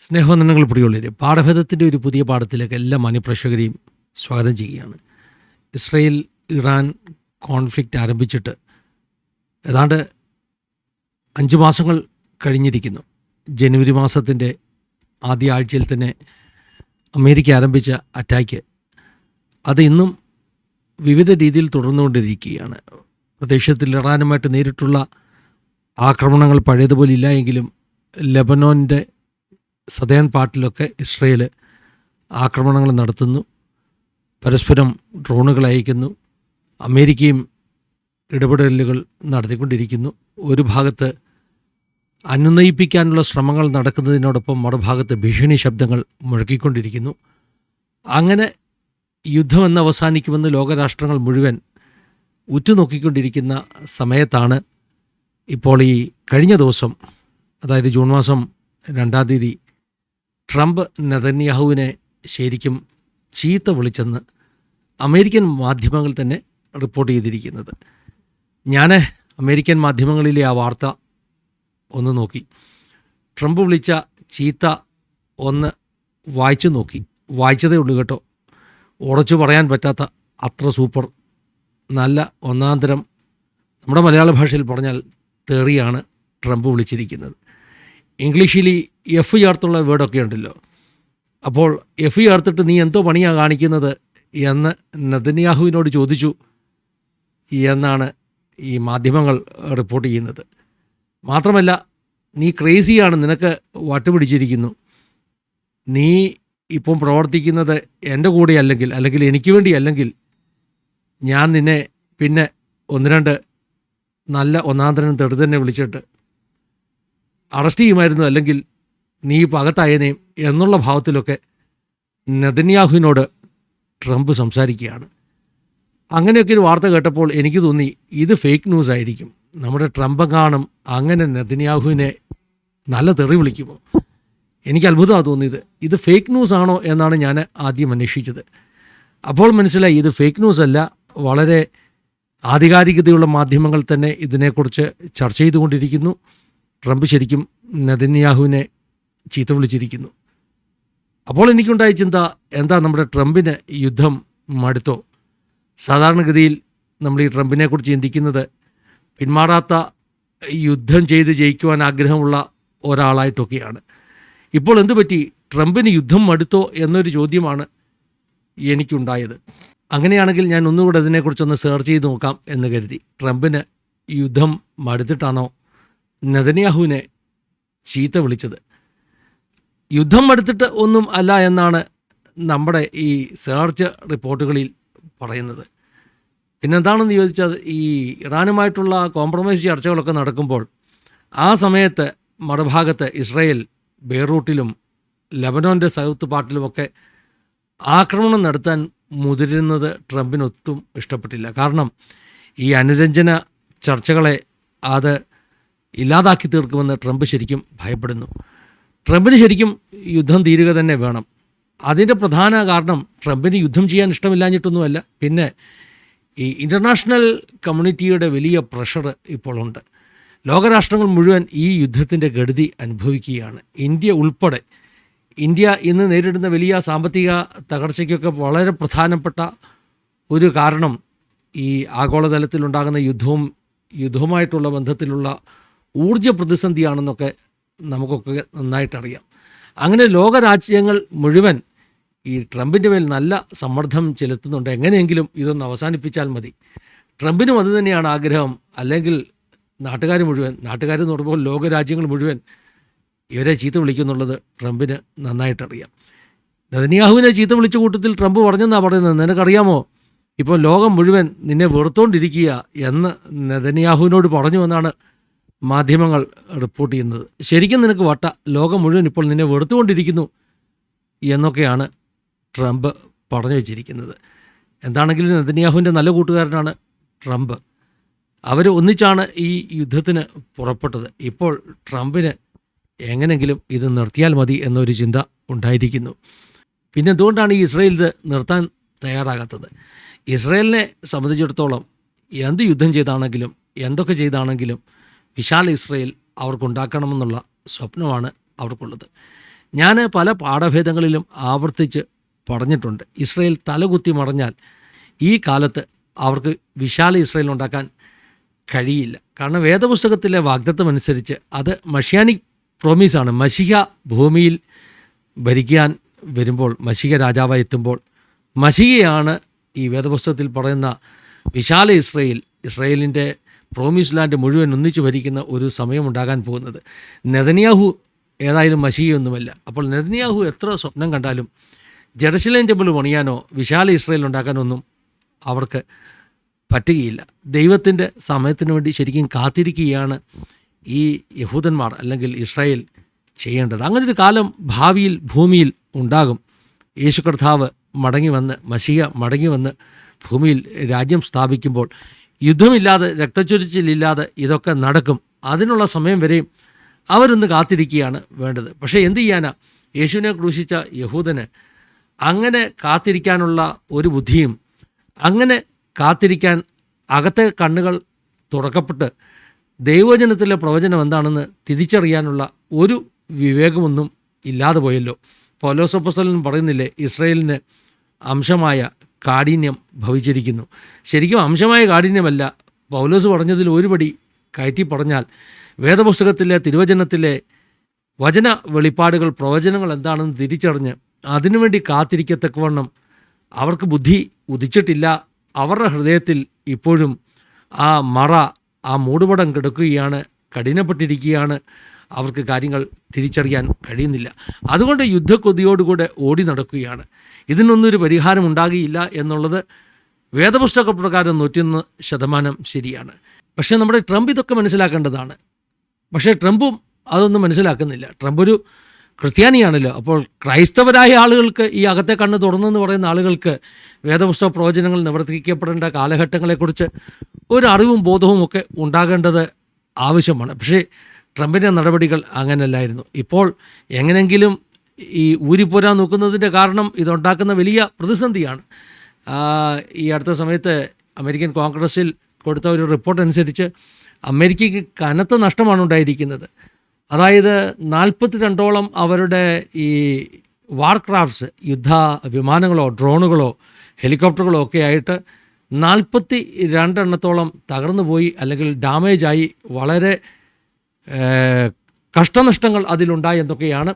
സ്നേഹവന്ദനങ്ങൾ പ്രിയുള്ളവരെ, പാഠഭേദത്തിൻ്റെ ഒരു പുതിയ പാഠത്തിലേക്ക് എല്ലാ മാന്യപ്രേക്ഷകരെയും സ്വാഗതം ചെയ്യുകയാണ്. ഇസ്രയേൽ ഇറാൻ കോൺഫ്ലിക്റ്റ് ആരംഭിച്ചിട്ട് ഏതാണ്ട് 5 മാസങ്ങൾ കഴിഞ്ഞിരിക്കുന്നു. ജനുവരി മാസത്തിൻ്റെ ആദ്യ ആഴ്ചയിൽ തന്നെ അമേരിക്ക ആരംഭിച്ച അറ്റാക്ക് അത് ഇന്നും വിവിധ രീതിയിൽ തുടർന്നുകൊണ്ടിരിക്കുകയാണ്. പ്രദേശത്തിൽ ഇറാനുമായിട്ട് നേരിട്ടുള്ള ആക്രമണങ്ങൾ പഴയതുപോലെ ഇല്ല എങ്കിലും ലെബനോൻ്റെ സദേൺ പാർട്ടിലൊക്കെ ഇസ്രയേൽ ആക്രമണങ്ങൾ നടത്തുന്നു, പരസ്പരം ഡ്രോണുകൾ അയക്കുന്നു. അമേരിക്കയും ഇടപെടലുകൾ നടത്തിക്കൊണ്ടിരിക്കുന്നു. ഒരു ഭാഗത്ത് അനുനയിപ്പിക്കാനുള്ള ശ്രമങ്ങൾ നടക്കുന്നതിനോടൊപ്പം മറുഭാഗത്ത് ഭീഷണി ശബ്ദങ്ങൾ മുഴക്കിക്കൊണ്ടിരിക്കുന്നു. അങ്ങനെ യുദ്ധമെന്ന് അവസാനിക്കുമെന്ന് ലോകരാഷ്ട്രങ്ങൾ മുഴുവൻ ഉറ്റുനോക്കിക്കൊണ്ടിരിക്കുന്ന സമയത്താണ് ഇപ്പോൾ ഈ കഴിഞ്ഞ ദിവസം, അതായത് ജൂൺ മാസം 2-ാം തീയതി, ട്രംപ് നെതന്യാഹുവിനെ ശരിക്കും ചീത്ത വിളിച്ചെന്ന് അമേരിക്കൻ മാധ്യമങ്ങൾ തന്നെ റിപ്പോർട്ട് ചെയ്തിരിക്കുന്നത്. ഞാൻ അമേരിക്കൻ മാധ്യമങ്ങളിലെ ആ വാർത്ത ഒന്ന് നോക്കി, ട്രംപ് വിളിച്ച ചീത്ത ഒന്ന് വായിച്ചു നോക്കി. വായിച്ചതേ ഉള്ളൂ കേട്ടോ, ഉറച്ചു പറയാൻ പറ്റാത്ത അത്ര സൂപ്പർ നല്ല ഒന്നാന്തരം, നമ്മുടെ മലയാള ഭാഷയിൽ പറഞ്ഞാൽ തെറിയാണ് ട്രംപ് വിളിച്ചിരിക്കുന്നത്. ഇംഗ്ലീഷിൽ എഫ് ചേർത്തുള്ള വേർഡൊക്കെ ഉണ്ടല്ലോ, അപ്പോൾ എഫ് ചേർത്തിട്ട് നീ എന്തോ പണിയാണ് കാണിക്കുന്നത് എന്ന് നെതന്യാഹുവിനോട് ചോദിച്ചു എന്നാണ് ഈ മാധ്യമങ്ങൾ റിപ്പോർട്ട് ചെയ്യുന്നത്. മാത്രമല്ല, നീ ക്രേസിയാണ്, നിനക്ക് വട്ടുപിടിച്ചിരിക്കുന്നു, നീ ഇപ്പം പ്രവർത്തിക്കുന്നത് എൻ്റെ കൂടെ അല്ലെങ്കിൽ എനിക്ക് വേണ്ടി അല്ലെങ്കിൽ ഞാൻ നിന്നെ പിന്നെ 1-2 നല്ല ഒന്നാന്തരം തെറി തന്നെ വിളിച്ചിട്ട് അറസ്റ്റ് ചെയ്യുമായിരുന്നു, അല്ലെങ്കിൽ നീ പകത്തായനേയും എന്നുള്ള ഭാവത്തിലൊക്കെ നെതന്യാഹുവിനോട് ട്രംപ് സംസാരിക്കുകയാണ്. അങ്ങനെയൊക്കെ ഒരു വാർത്ത കേട്ടപ്പോൾ എനിക്ക് തോന്നി ഇത് ഫേക്ക് ന്യൂസ് ആയിരിക്കും. നമ്മുടെ ട്രംപ് കാണും അങ്ങനെ നെതന്യാഹുവിനെ നല്ല തെറി വിളിക്കുമോ? എനിക്ക് അത്ഭുതമാണ് തോന്നിയത്. ഇത് ഫേക്ക് ന്യൂസ് ആണോ എന്നാണ് ഞാൻ ആദ്യം അന്വേഷിച്ചത്. അപ്പോൾ മനസ്സിലായി ഇത് ഫേക്ക് ന്യൂസ് അല്ല, വളരെ ആധികാരികതയുള്ള മാധ്യമങ്ങൾ തന്നെ ഇതിനെക്കുറിച്ച് ചർച്ച ചെയ്തുകൊണ്ടിരിക്കുന്നു. ട്രംപ് ശരിക്കും നെതന്യാഹുവിനെ ചീത്ത വിളിച്ചിരിക്കുന്നു. അപ്പോൾ എനിക്കുണ്ടായ ചിന്ത, എന്താ നമ്മുടെ ട്രംപിന് യുദ്ധം മടുത്തോ? സാധാരണഗതിയിൽ നമ്മൾ ഈ ട്രംപിനെക്കുറിച്ച് ചിന്തിക്കുന്നത് പിന്മാറാത്ത യുദ്ധം ചെയ്ത് ജയിക്കുവാൻ ആഗ്രഹമുള്ള ഒരാളായിട്ടൊക്കെയാണ്. ഇപ്പോൾ എന്തു പറ്റി, ട്രംപിന് യുദ്ധം മടുത്തോ എന്നൊരു ചോദ്യമാണ് എനിക്കുണ്ടായത്. അങ്ങനെയാണെങ്കിൽ ഞാൻ ഒന്നുകൂടെ അതിനെക്കുറിച്ചൊന്ന് സെർച്ച് ചെയ്ത് നോക്കാം എന്ന് കരുതി. ട്രംപിന് യുദ്ധം മടുത്തിട്ടാണോ നെതന്യാഹുവിനെ ചീത്ത വിളിച്ചത്? യുദ്ധം എടുത്തിട്ട് ഒന്നും അല്ല എന്നാണ് നമ്മുടെ ഈ സെർച്ച് റിപ്പോർട്ടുകളിൽ പറയുന്നത്. പിന്നെന്താണെന്ന് ചോദിച്ചാൽ, ഈ ഇറാനുമായിട്ടുള്ള കോംപ്രമൈസ് ചർച്ചകളൊക്കെ നടക്കുമ്പോൾ ആ സമയത്ത് മറുഭാഗത്ത് ഇസ്രയേൽ ബെയ്റൂട്ടിലും ലെബനോൻ്റെ സൗത്ത് പാർട്ടിലുമൊക്കെ ആക്രമണം നടത്താൻ മുതിരുന്നത് ട്രംപിനൊട്ടും ഇഷ്ടപ്പെട്ടില്ല. കാരണം ഈ അനുരഞ്ജന ചർച്ചകളെ അത് ഇല്ലാതാക്കി തീർക്കുമെന്ന് ട്രംപ് ശരിക്കും ഭയപ്പെടുന്നു. ട്രംപിന് ശരിക്കും യുദ്ധം തീരുക തന്നെ വേണം. അതിൻ്റെ പ്രധാന കാരണം ട്രംപിന് യുദ്ധം ചെയ്യാൻ ഇഷ്ടമില്ലാഞ്ഞിട്ടൊന്നുമല്ല, പിന്നെ ഈ ഇൻ്റർനാഷണൽ കമ്മ്യൂണിറ്റിയുടെ വലിയ പ്രഷർ ഇപ്പോൾ ഉണ്ട്. ലോകരാഷ്ട്രങ്ങൾ മുഴുവൻ ഈ യുദ്ധത്തിൻ്റെ ഗതി അനുഭവിക്കുകയാണ്, ഇന്ത്യ ഉൾപ്പെടെ. ഇന്ത്യ ഇന്ന് നേരിടുന്ന വലിയ സാമ്പത്തിക തകർച്ചയ്ക്കൊക്കെ വളരെ പ്രധാനപ്പെട്ട ഒരു കാരണം ഈ ആഗോളതലത്തിലുണ്ടാകുന്ന യുദ്ധവുമായിട്ടുള്ള ബന്ധത്തിലുള്ള ഊർജ്ജ പ്രതിസന്ധിയാണെന്നൊക്കെ നമുക്കൊക്കെ നന്നായിട്ടറിയാം. അങ്ങനെ ലോകരാജ്യങ്ങൾ മുഴുവൻ ഈ ട്രംപിൻ്റെ മേൽ നല്ല സമ്മർദ്ദം ചെലുത്തുന്നുണ്ട്. എങ്ങനെയെങ്കിലും ഇതൊന്ന് അവസാനിപ്പിച്ചാൽ മതി. ട്രംപിനും അത് തന്നെയാണ് ആഗ്രഹം. അല്ലെങ്കിൽ നാട്ടുകാരെന്ന് പറയുമ്പോൾ ലോകരാജ്യങ്ങൾ മുഴുവൻ ഇവരെ ചീത്ത വിളിക്കുന്നുള്ളത് ട്രംപിന് നന്നായിട്ടറിയാം. നെതന്യാഹുവിനെ ചീത്ത വിളിച്ച കൂട്ടത്തിൽ ട്രംപ് പറഞ്ഞെന്നാണ് പറയുന്നത്, നിനക്കറിയാമോ, ഇപ്പോൾ ലോകം മുഴുവൻ നിന്നെ വെറുത്തോണ്ടിരിക്കുക എന്ന് നെതന്യാഹുവിനോട് പറഞ്ഞു എന്നാണ് മാധ്യമങ്ങൾ റിപ്പോർട്ട് ചെയ്യുന്നത്. ശരിക്കും നിനക്ക് വട്ട, ലോകം മുഴുവൻ ഇപ്പോൾ നിന്നെ വെറുത്തുകൊണ്ടിരിക്കുന്നു എന്നൊക്കെയാണ് ട്രംപ് പറഞ്ഞു വച്ചിരിക്കുന്നത്. എന്താണെങ്കിലും നെതന്യാഹുവിൻ്റെ നല്ല കൂട്ടുകാരനാണ് ട്രംപ്. അവർ ഒന്നിച്ചാണ് ഈ യുദ്ധത്തിന് പുറപ്പെട്ടത്. ഇപ്പോൾ ട്രംപിന് എങ്ങനെങ്കിലും ഇത് നിർത്തിയാൽ മതി എന്നൊരു ചിന്ത ഉണ്ടായിരിക്കുന്നു. പിന്നെ എന്തുകൊണ്ടാണ് ഈ ഇസ്രയേൽ ഇത് നിർത്താൻ തയ്യാറാകാത്തത്? ഇസ്രയേലിനെ സംബന്ധിച്ചിടത്തോളം എന്ത് യുദ്ധം ചെയ്താണെങ്കിലും എന്തൊക്കെ ചെയ്താണെങ്കിലും വിശാല ഇസ്രയേൽ അവർക്കുണ്ടാക്കണമെന്നുള്ള സ്വപ്നമാണ് അവർക്കുള്ളത്. ഞാൻ പല പാഠഭേദങ്ങളിലും ആവർത്തിച്ച് പറഞ്ഞിട്ടുണ്ട്. ഇസ്രയേൽ തലകുത്തി മറിഞ്ഞാൽ ഈ കാലത്ത് അവർക്ക് വിശാല ഇസ്രയേൽ ഉണ്ടാക്കാൻ കഴിയില്ല. കാരണം വേദപുസ്തകത്തിലെ വാഗ്ദത്തം അനുസരിച്ച് അത് മഷിയാനിക് പ്രോമിസാണ്. മശിഹ ഭൂമിയിൽ ഭരിക്കാൻ വരുമ്പോൾ, മശിഹ രാജാവായി എത്തുമ്പോൾ മശിഹയാണ് ഈ വേദപുസ്തകത്തിൽ പറയുന്ന വിശാല ഇസ്രയേലിൻ്റെ പ്രോമിസ് ലാൻഡ് മുഴുവൻ ഒന്നിച്ചു ഭരിക്കുന്ന ഒരു സമയമുണ്ടാകാൻ പോകുന്നത്. നെതന്യാഹു ഏതായാലും മശിഹയൊന്നുമല്ല. അപ്പോൾ നെതന്യാഹു എത്ര സ്വപ്നം കണ്ടാലും ജെറുസലേം ടെമ്പിൾ പണിയാനോ വിശാല ഇസ്രയേൽ ഉണ്ടാക്കാനോ ഒന്നും അവർക്ക് പറ്റുകയില്ല. ദൈവത്തിൻ്റെ സമയത്തിന് വേണ്ടി ശരിക്കും കാത്തിരിക്കുകയാണ് ഈ യഹൂദന്മാർ അല്ലെങ്കിൽ ഇസ്രായേൽ ചെയ്യേണ്ടത്. അങ്ങനൊരു കാലം ഭാവിയിൽ ഭൂമിയിൽ ഉണ്ടാകും. യേശു കർത്താവ് മടങ്ങി വന്ന്, മശിഹ മടങ്ങി വന്ന് ഭൂമിയിൽ രാജ്യം സ്ഥാപിക്കുമ്പോൾ യുദ്ധമില്ലാതെ, രക്തച്ചൊരിച്ചിലില്ലാതെ ഇതൊക്കെ നടക്കും. അതിനുള്ള സമയം വരെയും അവരൊന്ന് കാത്തിരിക്കുകയാണ് വേണ്ടത്. പക്ഷേ എന്ത് ചെയ്യാനാ, യേശുവിനെ ക്രൂശിച്ച യഹൂദന് അങ്ങനെ കാത്തിരിക്കാനുള്ള ഒരു ബുദ്ധിയും, അങ്ങനെ കാത്തിരിക്കാൻ അകത്തെ കണ്ണുകൾ തുറക്കപ്പെട്ട് ദൈവജനത്തിലെ പ്രവചനം എന്താണെന്ന് തിരിച്ചറിയാനുള്ള ഒരു വിവേകമൊന്നും ഇല്ലാതെ പോയല്ലോ. പൗലോസ് അപ്പോസ്തലൻ പറയുന്നില്ലേ, ഇസ്രായേലിന് അംശമായ കാഠിന്യം ഭവിച്ചിരിക്കുന്നു. ശരിക്കും അംശമായ കാഠിന്യമല്ല, പൗലോസ് പറഞ്ഞതിൽ ഒരുപടി കയറ്റി പറഞ്ഞാൽ വേദപുസ്തകത്തിലെ തിരുവചനത്തിലെ വചന വെളിപ്പാടുകൾ, പ്രവചനങ്ങൾ എന്താണെന്ന് തിരിച്ചറിഞ്ഞ് അതിനുവേണ്ടി കാത്തിരിക്കത്തക്കവണ്ണം അവർക്ക് ബുദ്ധി ഉദിച്ചിട്ടില്ല. അവരുടെ ഹൃദയത്തിൽ ഇപ്പോഴും ആ മറ, ആ മൂടുപടം കിടക്കുകയാണ്, കഠിനപ്പെട്ടിരിക്കുകയാണ്. അവർക്ക് കാര്യങ്ങൾ തിരിച്ചറിയാൻ കഴിയുന്നില്ല. അതുകൊണ്ട് യുദ്ധക്കൊതിയോടുകൂടെ ഓടി നടക്കുകയാണ്. ഇതിനൊന്നൊരു പരിഹാരം ഉണ്ടാകിയില്ല എന്നുള്ളത് വേദപുസ്തക പ്രകാരം 101% ശരിയാണ്. പക്ഷേ നമ്മുടെ ട്രംപ് ഇതൊക്കെ മനസ്സിലാക്കേണ്ടതാണ്. പക്ഷേ ട്രംപും അതൊന്നും മനസ്സിലാക്കുന്നില്ല. ട്രംപ് ഒരു ക്രിസ്ത്യാനിയാണല്ലോ. അപ്പോൾ ക്രൈസ്തവരായ ആളുകൾക്ക്, ഈ അകത്തെ കണ്ണ് തുറന്നെന്ന് പറയുന്ന ആളുകൾക്ക് വേദപുസ്തക പ്രവചനങ്ങൾ നിവർത്തിക്കപ്പെടേണ്ട കാലഘട്ടങ്ങളെക്കുറിച്ച് ഒരു അറിവും ബോധവും ഒക്കെ ഉണ്ടാകേണ്ടത് ആവശ്യമാണ്. പക്ഷേ ട്രംപിൻ്റെ നടപടികൾ അങ്ങനെയല്ലായിരുന്നു. ഇപ്പോൾ എങ്ങനെങ്കിലും ഈ ഊരിപ്പോരാൻ നോക്കുന്നതിൻ്റെ കാരണം ഇതുണ്ടാക്കുന്ന വലിയ പ്രതിസന്ധിയാണ്. ഈ അടുത്ത സമയത്ത് അമേരിക്കൻ കോൺഗ്രസ്സിൽ കൊടുത്ത ഒരു റിപ്പോർട്ട് അനുസരിച്ച് അമേരിക്കയ്ക്ക് കനത്ത നഷ്ടമാണ് ഉണ്ടായിരിക്കുന്നത്. അതായത് 42ഓളം അവരുടെ ഈ വാർക്രാഫ്റ്റ്സ്, യുദ്ധ വിമാനങ്ങളോ ഡ്രോണുകളോ ഹെലികോപ്റ്ററുകളോ ഒക്കെ ആയിട്ട് 42 തകർന്നു പോയി, അല്ലെങ്കിൽ ഡാമേജായി, വളരെ കഷ്ടനഷ്ടങ്ങൾ അതിലുണ്ടായി എന്നൊക്കെയാണ്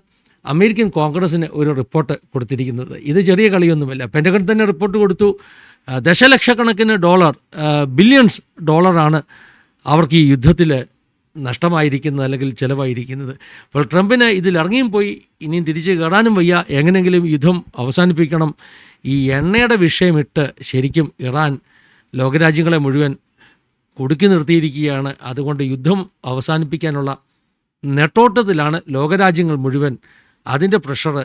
അമേരിക്കൻ കോൺഗ്രസ്സിന് ഒരു റിപ്പോർട്ട് കൊടുത്തിരിക്കുന്നത്. ഇത് ചെറിയ കളിയൊന്നുമല്ല. പെൻറ്റഗൺ തന്നെ റിപ്പോർട്ട് കൊടുത്തു. ദശലക്ഷക്കണക്കിന് ഡോളർ, ബില്യൺസ് ഡോളറാണ് അവർക്ക് ഈ യുദ്ധത്തിൽ നഷ്ടമായിരിക്കുന്നത്, അല്ലെങ്കിൽ ചിലവായിരിക്കുന്നത്. അപ്പോൾ ട്രംപിന് ഇതിലിറങ്ങിയും പോയി ഇനിയും തിരിച്ച് കയറാനും വയ്യ. എങ്ങനെയെങ്കിലും യുദ്ധം അവസാനിപ്പിക്കണം. ഈ എണ്ണയുടെ വിഷയമിട്ട് ശരിക്കും ഇറാൻ ലോകരാജ്യങ്ങളെ മുഴുവൻ കുടുക്കി നിർത്തിയിരിക്കുകയാണ്. അതുകൊണ്ട് യുദ്ധം അവസാനിപ്പിക്കാനുള്ള നെട്ടോട്ടത്തിലാണ് ലോകരാജ്യങ്ങൾ മുഴുവൻ. അതിൻ്റെ പ്രഷർ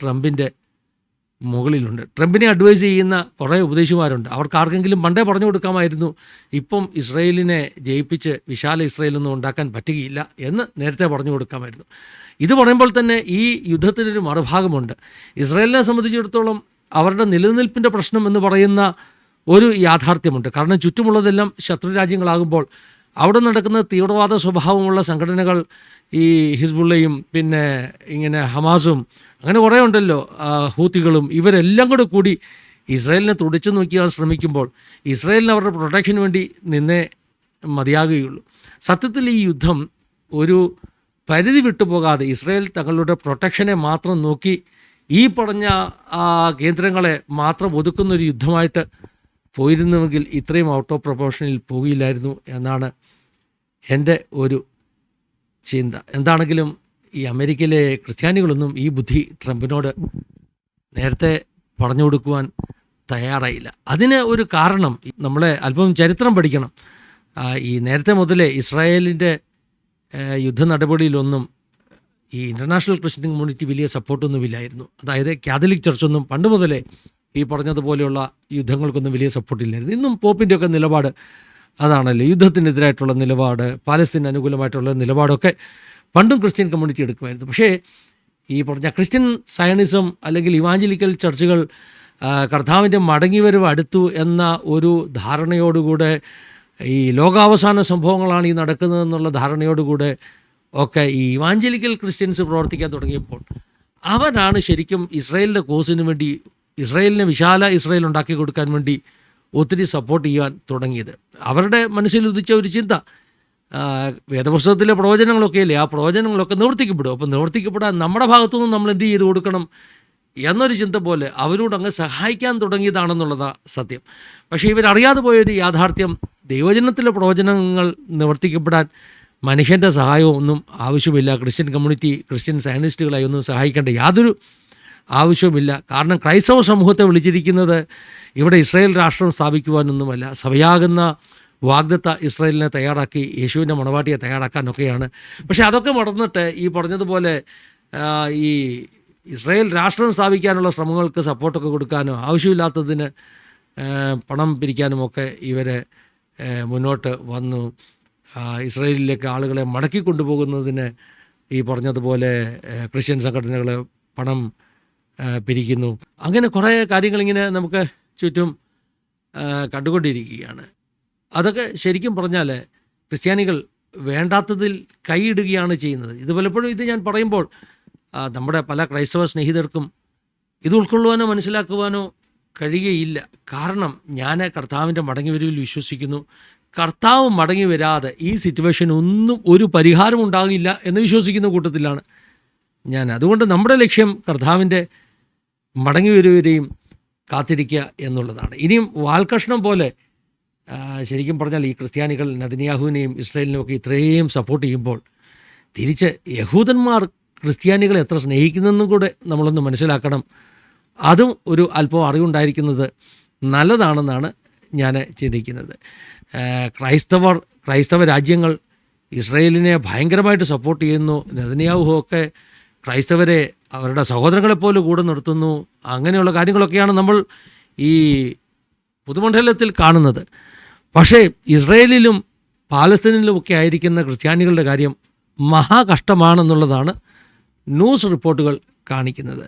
ട്രംപിൻ്റെ മുകളിലുണ്ട്. ട്രംപിനെ അഡ്വൈസ് ചെയ്യുന്ന കുറേ ഉപദേശിമാരുണ്ട്. അവർക്ക് ആർക്കെങ്കിലും പണ്ടേ പറഞ്ഞു കൊടുക്കാമായിരുന്നു, ഇപ്പം ഇസ്രയേലിനെ ജയിപ്പിച്ച് വിശാല ഇസ്രയേലൊന്നും ഉണ്ടാക്കാൻ പറ്റുകയില്ല എന്ന് നേരത്തെ പറഞ്ഞു കൊടുക്കാമായിരുന്നു. ഇത് പറയുമ്പോൾ തന്നെ ഈ യുദ്ധത്തിനൊരു മറുഭാഗമുണ്ട്. ഇസ്രയേലിനെ സംബന്ധിച്ചിടത്തോളം അവരുടെ നിലനിൽപ്പിൻ്റെ പ്രശ്നം എന്ന് പറയുന്ന ഒരു യാഥാർത്ഥ്യമുണ്ട്. കാരണം ചുറ്റുമുള്ളതെല്ലാം ശത്രു രാജ്യങ്ങളാകുമ്പോൾ അവിടെ നടക്കുന്ന തീവ്രവാദ സ്വഭാവമുള്ള സംഘടനകൾ, ഈ ഹിസ്ബുള്ളയും പിന്നെ ഇങ്ങനെ ഹമാസും അങ്ങനെ കുറേ ഉണ്ടല്ലോ, ഹൂത്തികളും, ഇവരെല്ലാം കൂടി ഇസ്രായേലിനെ തുടിച്ചു നോക്കിയാൽ ശ്രമിക്കുമ്പോൾ ഇസ്രായേലിന് അവരുടെ പ്രൊട്ടക്ഷന് വേണ്ടി നിന്നേ മതിയാകുകയുള്ളൂ. സത്യത്തിൽ ഈ യുദ്ധം ഒരു പരിധി വിട്ടുപോകാതെ ഇസ്രായേൽ തങ്ങളുടെ പ്രൊട്ടക്ഷനെ മാത്രം നോക്കി ഈ പറഞ്ഞ കേന്ദ്രങ്ങളെ മാത്രം ഒതുക്കുന്നൊരു യുദ്ധമായിട്ട് പോയിരുന്നുവെങ്കിൽ ഇത്രയും ഔട്ട് ഓഫ് പ്രൊപ്പോർഷനിൽ പോകില്ലായിരുന്നു എന്നാണ് എൻ്റെ ഒരു ചിന്ത. എന്താണെങ്കിലും ഈ അമേരിക്കയിലെ ക്രിസ്ത്യാനികളൊന്നും ഈ ബുദ്ധി ട്രംപിനോട് നേരത്തെ പറഞ്ഞു കൊടുക്കുവാൻ തയ്യാറായില്ല. അതിന് ഒരു കാരണം, നമ്മളെ അല്പം ചരിത്രം പഠിക്കണം. ഈ നേരത്തെ മുതലേ ഇസ്രായേലിൻ്റെ യുദ്ധ നടപടിയിലൊന്നും ഈ ഇൻ്റർനാഷണൽ ക്രിസ്ത്യൻ കമ്മ്യൂണിറ്റി വലിയ സപ്പോർട്ടൊന്നുമില്ലായിരുന്നു. അതായത് കാത്തലിക് ചർച്ചൊന്നും പണ്ട് മുതലേ ഈ പറഞ്ഞതുപോലെയുള്ള യുദ്ധങ്ങൾക്കൊന്നും വലിയ സപ്പോർട്ടില്ലായിരുന്നു. ഇന്നും പോപ്പിൻ്റെയൊക്കെ നിലപാട് അതാണല്ലോ, യുദ്ധത്തിനെതിരായിട്ടുള്ള നിലപാട്, പാലസ്തീന് അനുകൂലമായിട്ടുള്ള നിലപാടൊക്കെ പണ്ടും ക്രിസ്ത്യൻ കമ്മ്യൂണിറ്റി എടുക്കുമായിരുന്നു. പക്ഷേ ഈ പറഞ്ഞ ക്രിസ്ത്യൻ സയണിസം അല്ലെങ്കിൽ ഇവാഞ്ചലിക്കൽ ചർച്ചുകൾ കർത്താവിൻ്റെ മടങ്ങിവരവ് അടുത്തു എന്ന ഒരു ധാരണയോടുകൂടെ, ഈ ലോകാവസാന സംഭവങ്ങളാണ് ഈ നടക്കുന്നതെന്നുള്ള ധാരണയോടുകൂടെ ഒക്കെ ഈ ഇവാഞ്ചലിക്കൽ ക്രിസ്ത്യൻസ് പ്രവർത്തിക്കാൻ തുടങ്ങിയപ്പോൾ അവനാണ് ശരിക്കും ഇസ്രായേലിൻ്റെ കോസിന് വേണ്ടി, ഇസ്രായേലിനെ വിശാല ഇസ്രായേൽ ഉണ്ടാക്കി കൊടുക്കാൻ വേണ്ടി ഒത്തിരി സപ്പോർട്ട് ചെയ്യാൻ തുടങ്ങിയത്. അവരുടെ മനസ്സിൽ ഉദിച്ച ഒരു ചിന്ത, വേദപുസ്തകത്തിലെ പ്രവചനങ്ങളൊക്കെ അല്ലേ, ആ പ്രവചനങ്ങളൊക്കെ നിവർത്തിക്കപ്പെടും. അപ്പോൾ നിവർത്തിക്കപ്പെടാൻ നമ്മുടെ ഭാഗത്തുനിന്ന് നമ്മൾ എന്ത് ചെയ്ത് കൊടുക്കണം എന്നൊരു ചിന്ത പോലെ അവരോട് അങ്ങ് സഹായിക്കാൻ തുടങ്ങിയതാണെന്നുള്ളതാണ് സത്യം. പക്ഷേ ഇവരറിയാതെ പോയൊരു യാഥാർത്ഥ്യം, ദൈവജനത്തിലെ പ്രവചനങ്ങൾ നിവർത്തിക്കപ്പെടാൻ മനുഷ്യൻ്റെ സഹായവും ഒന്നും ആവശ്യമില്ല. ക്രിസ്ത്യൻ കമ്മ്യൂണിറ്റി, ക്രിസ്ത്യൻ സയനിസ്റ്റുകളായി ഒന്നും സഹായിക്കേണ്ട യാതൊരു ആവശ്യവുമില്ല. കാരണം ക്രൈസ്തവ സമൂഹത്തെ വിളിച്ചിരിക്കുന്നത് ഇവിടെ ഇസ്രായേൽ രാഷ്ട്രം സ്ഥാപിക്കുവാനൊന്നുമല്ല, സഭയാകുന്ന വാഗ്ദത്ത ഇസ്രായേലിനെ തയ്യാറാക്കി യേശുവിൻ്റെ മണവാട്ടിയെ തയ്യാറാക്കാനൊക്കെയാണ്. പക്ഷേ അതൊക്കെ മറന്നിട്ട് ഈ പറഞ്ഞതുപോലെ ഈ ഇസ്രായേൽ രാഷ്ട്രം സ്ഥാപിക്കാനുള്ള ശ്രമങ്ങൾക്ക് സപ്പോർട്ടൊക്കെ കൊടുക്കാനോ ആവശ്യമില്ലാത്തതിന് പണം പിരിക്കാനുമൊക്കെ ഇവർ മുന്നോട്ട് വന്നു. ഇസ്രായേലിലേക്ക് ആളുകളെ മടക്കി കൊണ്ടുപോകുന്നതിന് ഈ പറഞ്ഞതുപോലെ ക്രിസ്ത്യൻ സംഘടനകൾ പണം പിരിക്കുന്നു. അങ്ങനെ കുറേ കാര്യങ്ങളിങ്ങനെ നമുക്ക് ചുറ്റും കണ്ടുകൊണ്ടിരിക്കുകയാണ്. അതൊക്കെ ശരിക്കും പറഞ്ഞാൽ ക്രിസ്ത്യാനികൾ വേണ്ടാത്തതിൽ കൈയിടുകയാണ് ചെയ്യുന്നത്. ഇത് പലപ്പോഴും ഇത് ഞാൻ പറയുമ്പോൾ നമ്മുടെ പല ക്രൈസ്തവ സ്നേഹിതർക്കും ഇത് ഉൾക്കൊള്ളുവാനോ മനസ്സിലാക്കുവാനോ കഴിയുകയില്ല. കാരണം ഞാൻ കർത്താവിൻ്റെ മടങ്ങിവരവിൽ വിശ്വസിക്കുന്നു. കർത്താവ് മടങ്ങി വരാതെ ഈ സിറ്റുവേഷൻ ഒന്നും ഒരു പരിഹാരം ഉണ്ടാകില്ല എന്ന് വിശ്വസിക്കുന്ന കൂട്ടത്തിലാണ് ഞാൻ. അതുകൊണ്ട് നമ്മുടെ ലക്ഷ്യം കർത്താവിൻ്റെ മടങ്ങി വരുവരെയും കാത്തിരിക്കുക എന്നുള്ളതാണ്. ഇനിയും വാൽകഷ്ണം പോലെ ശരിക്കും പറഞ്ഞാൽ ഈ ക്രിസ്ത്യാനികൾ നെതന്യാഹുവിനെയും ഇസ്രായേലിനെയും ഒക്കെ ഇത്രയും സപ്പോർട്ട് ചെയ്യുമ്പോൾ തിരിച്ച് യഹൂദന്മാർ ക്രിസ്ത്യാനികളെ എത്ര സ്നേഹിക്കുന്നതെന്നും കൂടെ നമ്മളൊന്ന് മനസ്സിലാക്കണം. അതും ഒരു അല്പം അറിവുണ്ടായിരിക്കുന്നത് നല്ലതാണെന്നാണ് ഞാൻ ചിന്തിക്കുന്നത്. ക്രൈസ്തവ രാജ്യങ്ങൾ ഇസ്രായേലിനെ ഭയങ്കരമായിട്ട് സപ്പോർട്ട് ചെയ്യുന്നു. നെതന്യാഹു ഒക്കെ ക്രൈസ്തവരെ അവരുടെ സഹോദരങ്ങളെപ്പോലെ കൂടെ നിർത്തുന്നു. അങ്ങനെയുള്ള കാര്യങ്ങളൊക്കെയാണ് നമ്മൾ ഈ പൊതുമണ്ഡലത്തിൽ കാണുന്നത്. പക്ഷേ ഇസ്രായേലിലും പാലസ്തീനിലുമൊക്കെ ആയിരിക്കുന്ന ക്രിസ്ത്യാനികളുടെ കാര്യം മഹാകഷ്ടമാണെന്നുള്ളതാണ് ന്യൂസ് റിപ്പോർട്ടുകൾ കാണിക്കുന്നത്.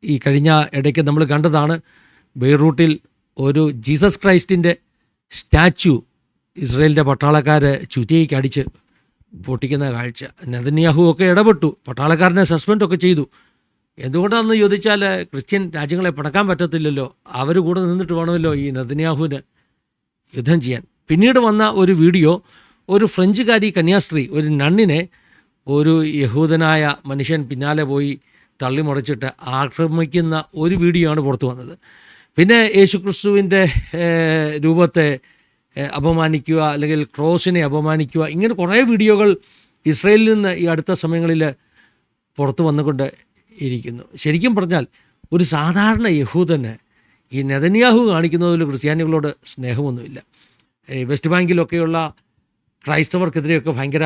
ഈ കഴിഞ്ഞ ഇടയ്ക്ക് നമ്മൾ കണ്ടതാണ്, ബെയ്റൂട്ടിൽ ഒരു ജീസസ് ക്രൈസ്റ്റിൻ്റെ സ്റ്റാച്യു ഇസ്രായേലിൻ്റെ പട്ടാളക്കാർ ചുറ്റിയേക്ക് അടിച്ച് പൊട്ടിക്കുന്ന കാഴ്ച. നെതന്യാഹു ഒക്കെ ഇടപെട്ടു, പട്ടാളക്കാരനെ സസ്പെൻഡൊക്കെ ചെയ്തു. എന്തുകൊണ്ടാണെന്ന് ചോദിച്ചാൽ ക്രിസ്ത്യൻ രാജ്യങ്ങളെ പിണക്കാൻ പറ്റത്തില്ലല്ലോ, അവർ കൂടെ നിന്നിട്ട് വേണമല്ലോ ഈ നെതന്യാഹുവിന് യുദ്ധം ചെയ്യാൻ. പിന്നീട് വന്ന ഒരു വീഡിയോ, ഒരു ഫ്രഞ്ചുകാരി കന്യാസ്ത്രീ, ഒരു നണ്ണിനെ ഒരു യഹൂദനായ മനുഷ്യൻ പിന്നാലെ പോയി തള്ളിമറിച്ചിട്ട് ആക്രമിക്കുന്ന ഒരു വീഡിയോ ആണ് പുറത്തു വന്നത്. പിന്നെ യേശുക്രിസ്തുവിൻ്റെ രൂപത്തെ അപമാനിക്കുക, അല്ലെങ്കിൽ ക്രോസിനെ അപമാനിക്കുക, ഇങ്ങനെ കുറേ വീഡിയോകൾ ഇസ്രായേലിൽ നിന്ന് ഈ അടുത്ത സമയങ്ങളിൽ പുറത്തു വന്നുകൊണ്ട് ഇരിക്കുന്നു. ശരിക്കും പറഞ്ഞാൽ ഒരു സാധാരണ യഹൂദന് ഈ നെതന്യാഹു കാണിക്കുന്നതിൽ ക്രിസ്ത്യാനികളോട് സ്നേഹമൊന്നുമില്ല. വെസ്റ്റ് ബാങ്കിലൊക്കെയുള്ള ക്രൈസ്തവർക്കെതിരെയൊക്കെ ഭയങ്കര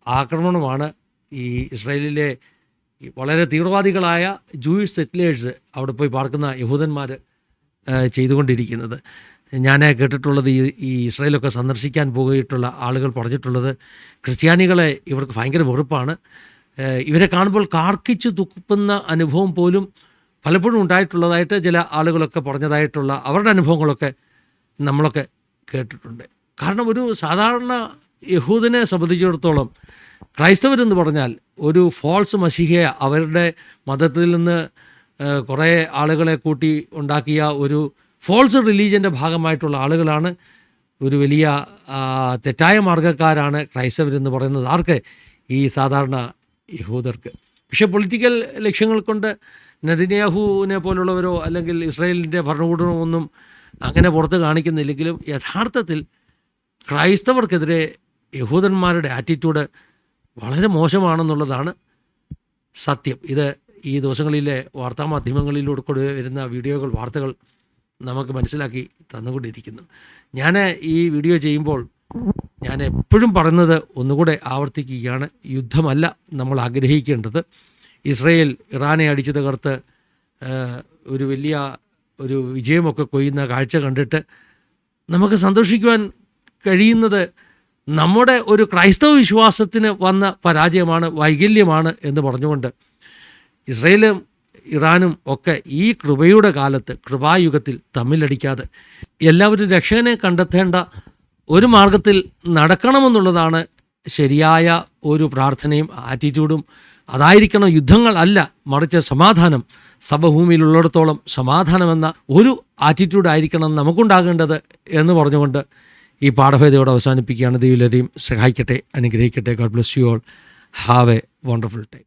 ആക്രമണമാണ് ഈ ഇസ്രായേലിലെ വളരെ തീവ്രവാദികളായ ജൂയിഷ് സെറ്റിലേഴ്സ്, അവിടെ പോയി പാർക്കുന്ന യഹൂദന്മാർ ചെയ്തുകൊണ്ടിരിക്കുന്നത്. ഞാൻ കേട്ടിട്ടുള്ളത് ഈ ഇസ്രായേലൊക്കെ സന്ദർശിക്കാൻ പോയിട്ടുള്ള ആളുകൾ പറഞ്ഞിട്ടുള്ളത് ക്രിസ്ത്യാനികളെ ഇവർക്ക് ഭയങ്കര വെറുപ്പാണ്. ഇവരെ കാണുമ്പോൾ കാർക്കിച്ച് തുപ്പുന്ന അനുഭവം പോലും പലപ്പോഴും ഉണ്ടായിട്ടുള്ളതായിട്ട് ചില ആളുകളൊക്കെ പറഞ്ഞതായിട്ടുള്ള അവരുടെ അനുഭവങ്ങളൊക്കെ നമ്മളൊക്കെ കേട്ടിട്ടുണ്ട്. കാരണം ഒരു സാധാരണ യഹൂദനെ സംബന്ധിച്ചിടത്തോളം ക്രൈസ്തവരെന്ന് പറഞ്ഞാൽ ഒരു ഫോൾസ് മശീഹയെ, അവരുടെ മതത്തിൽ നിന്ന് കുറേ ആളുകളെ കൂട്ടി ഉണ്ടാക്കിയ ഒരു ഫോൾസ് റിലീജിയൻ്റെ ഭാഗമായിട്ടുള്ള ആളുകളാണ്. ഒരു വലിയ തെറ്റായ മാർഗ്ഗക്കാരാണ് ക്രൈസ്തവരെന്ന് പറയുന്നത്. ആർക്ക്? ഈ സാധാരണ യഹൂദർക്ക്. പക്ഷേ പൊളിറ്റിക്കൽ ലക്ഷ്യങ്ങൾ കൊണ്ട് നെതന്യാഹുവിനെ പോലുള്ളവരോ അല്ലെങ്കിൽ ഇസ്രായേലിൻ്റെ ഭരണകൂടമോ ഒന്നും അങ്ങനെ പുറത്ത് കാണിക്കുന്നില്ലെങ്കിലും യഥാർത്ഥത്തിൽ ക്രൈസ്തവർക്കെതിരെ യഹൂദന്മാരുടെ ആറ്റിറ്റ്യൂഡ് വളരെ മോശമാണെന്നുള്ളതാണ് സത്യം. ഇത് ഈ ദിവസങ്ങളിലെ വാർത്താമാധ്യമങ്ങളിലൂടെ കൂടെ വരുന്ന വീഡിയോകൾ, വാർത്തകൾ നമുക്ക് മനസ്സിലാക്കി തന്നുകൊണ്ടിരിക്കുന്നു. ഞാൻ ഈ വീഡിയോ ചെയ്യുമ്പോൾ ഞാൻ എപ്പോഴും പറയുന്നത് ഒന്നുകൂടെ ആവർത്തിക്കുകയാണ്, യുദ്ധമല്ല നമ്മൾ ആഗ്രഹിക്കേണ്ടത്. ഇസ്രായേൽ ഇറാനെ അടിച്ചു തകർത്ത് ഒരു വലിയ ഒരു വിജയമൊക്കെ കൊയ്യുന്ന കാഴ്ച കണ്ടിട്ട് നമുക്ക് സന്തോഷിക്കുവാൻ കഴിയുന്നത് നമ്മുടെ ഒരു ക്രൈസ്തവ വിശ്വാസത്തിന് വന്ന പരാജയമാണ്, വൈകല്യമാണ് എന്ന് പറഞ്ഞുകൊണ്ട് ഇസ്രായേലും ഇറാനും ഒക്കെ ഈ കൃപയുടെ കാലത്ത്, കൃപായുഗത്തിൽ തമ്മിലടിക്കാതെ എല്ലാവരും രക്ഷകനെ കണ്ടെത്തേണ്ട ഒരു മാർഗത്തിൽ നടക്കണമെന്നുള്ളതാണ് ശരിയായ ഒരു പ്രാർത്ഥനയും ആറ്റിറ്റ്യൂഡും അതായിരിക്കണം യുദ്ധങ്ങൾ അല്ല, മറിച്ച് സമാധാനം. സഭഭൂമിയിലുള്ളിടത്തോളം സമാധാനമെന്ന ഒരു ആറ്റിറ്റ്യൂഡായിരിക്കണം നമുക്കുണ്ടാകേണ്ടത് എന്ന് പറഞ്ഞുകൊണ്ട് ഈ പാഠഭേദയോട് അവസാനിപ്പിക്കുകയാണ്. ദൈവം സഹായിക്കട്ടെ, അനുഗ്രഹിക്കട്ടെ. God bless you all. Have A wonderful time.